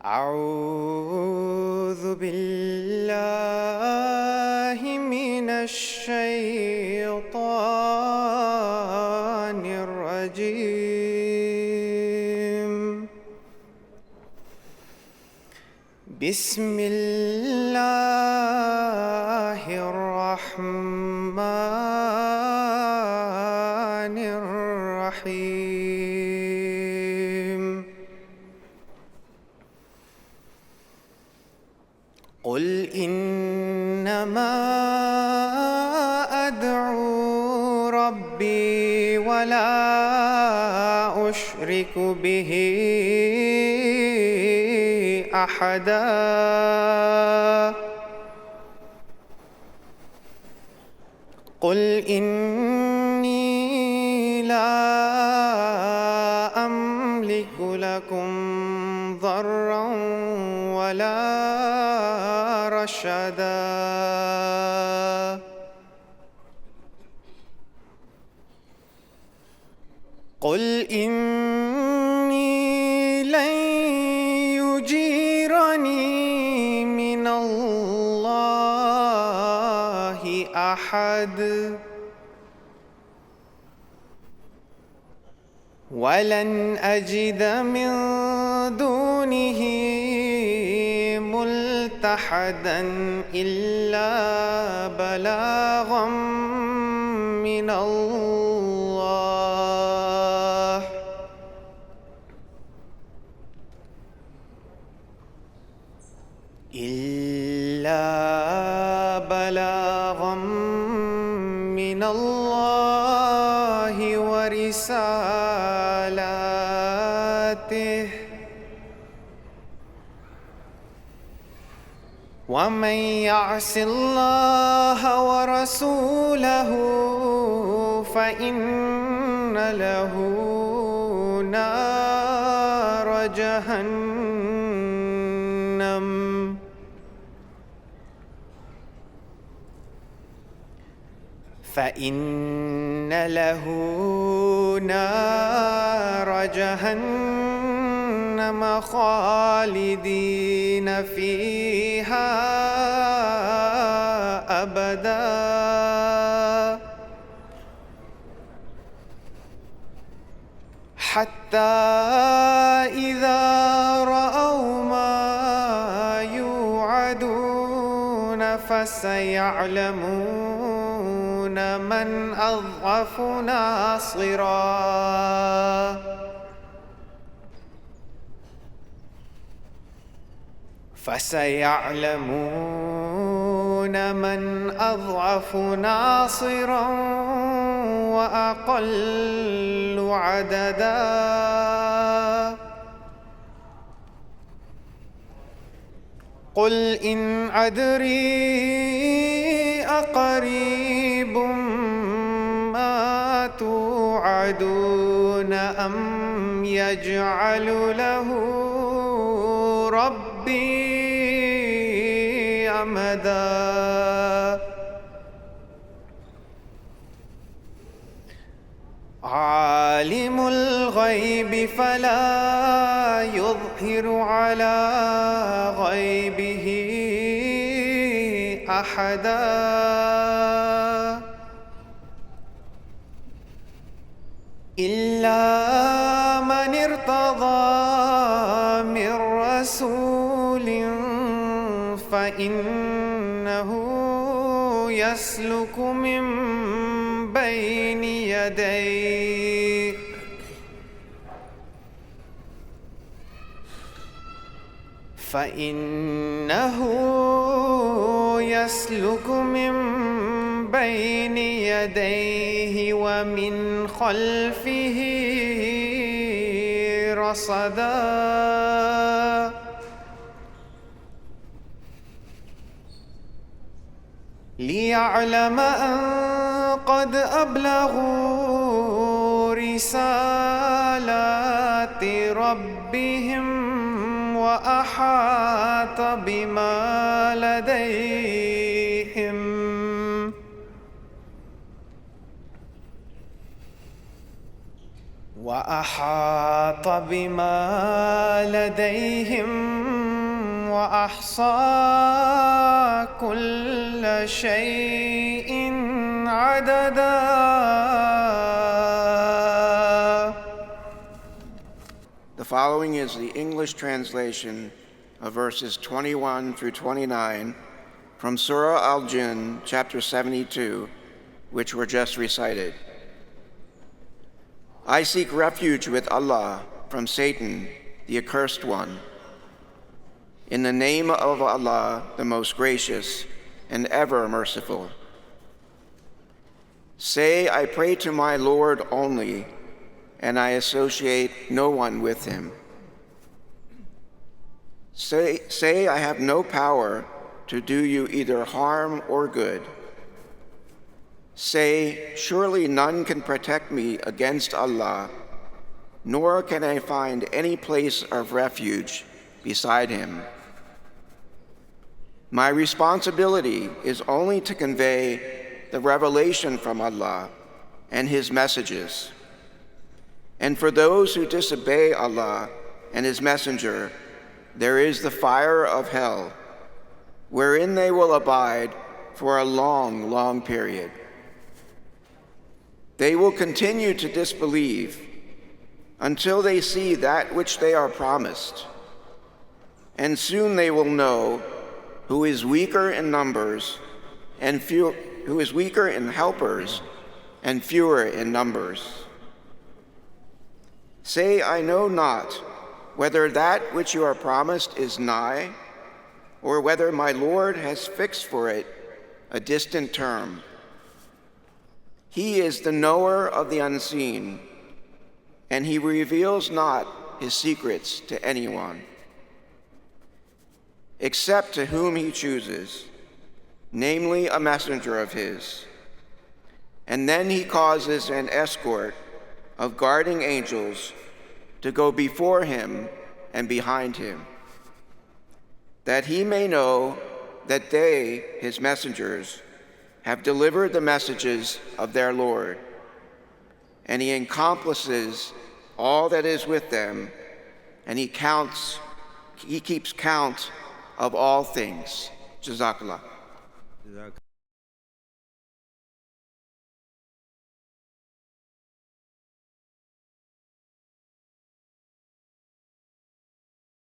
أعوذ بالله من الشيطان الرجيم. بسم الله الرحمن الرحيم. قل إنما أدعو ربي ولا أشرك به أحدا. قل إني لا أملك لكم ضرا ولا رشدا. قل إني لن يجيرني من الله أحد ولن أجد من دونه ملتحدا إلا بلاغا من الله. إلا بلاغا من الله ورسالاته. ومن يعص الله ورسوله فإن له نار جهنم خالدين فيها أبدا. حتى إذا رأوا ما يوعدون فسيعلمون من أضعف ناصرا. فسيعلمون من أضعف ناصرا وأقل عددا. قل إن أدري أقريب ما توعدون أم يجعل له ربي أمدا. عالم الغيب فلا يظهر على غيبه أحدا. إلا من ارتضى من رسول فإنه يسلك من بين يديه ومن خلفه رصدا. ليعلم أن قد أبلغوا رسالات ربهم وأحاط بما لديهم وأحاط بما لديهم وأحصى كل شيء عددا. The following is the English translation of verses 21 through 29 from Surah Al-Jinn, chapter 72, which were just recited. I seek refuge with Allah from Satan, the accursed one. In the name of Allah, the most gracious and ever merciful. Say, I pray to my Lord only, and I associate no one with him. Say, I have no power to do you either harm or good. Say, surely none can protect me against Allah, nor can I find any place of refuge beside him. My responsibility is only to convey the revelation from Allah and his messages. And for those who disobey Allah and his messenger, there is the fire of hell, wherein they will abide for a long, long period. They will continue to disbelieve until they see that which they are promised, and soon they will know who is weaker in numbers and who is weaker in helpers and fewer in numbers. Say, I know not whether that which you are promised is nigh, or whether my Lord has fixed for it a distant term. He is the knower of the unseen, and he reveals not his secrets to anyone, except to whom he chooses, namely a messenger of his. And then he causes an escort of guarding angels to go before him and behind him, that he may know that they, his messengers, have delivered the messages of their Lord, and he encompasses all that is with them, and he keeps count of all things. Jazakallah.